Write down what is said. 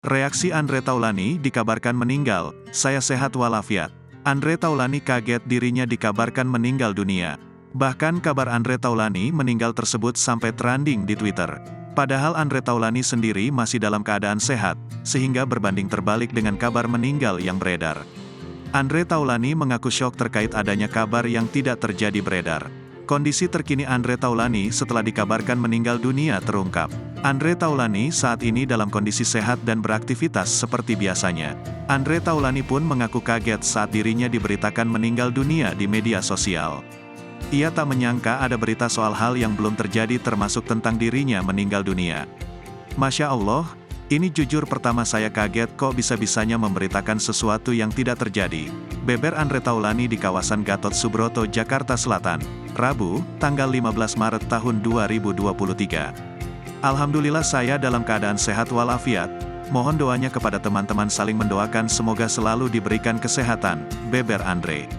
Reaksi Andre Taulany dikabarkan meninggal, saya sehat walafiat. Andre Taulany kaget dirinya dikabarkan meninggal dunia. Bahkan kabar Andre Taulany meninggal tersebut sampai trending di Twitter. Padahal Andre Taulany sendiri masih dalam keadaan sehat, sehingga berbanding terbalik dengan kabar meninggal yang beredar. Andre Taulany mengaku syok terkait adanya kabar yang tidak terjadi beredar. Kondisi terkini Andre Taulany setelah dikabarkan meninggal dunia terungkap. Andre Taulany saat ini dalam kondisi sehat dan beraktivitas seperti biasanya. Andre Taulany pun mengaku kaget saat dirinya diberitakan meninggal dunia di media sosial. Ia tak menyangka ada berita soal hal yang belum terjadi termasuk tentang dirinya meninggal dunia. Masya Allah, ini jujur pertama saya kaget kok bisa-bisanya memberitakan sesuatu yang tidak terjadi. Beber Andre Taulany di kawasan Gatot Subroto, Jakarta Selatan, Rabu, tanggal 15 Maret tahun 2023. Alhamdulillah saya dalam keadaan sehat walafiat. Mohon doanya kepada teman-teman saling mendoakan semoga selalu diberikan kesehatan, beber Andre.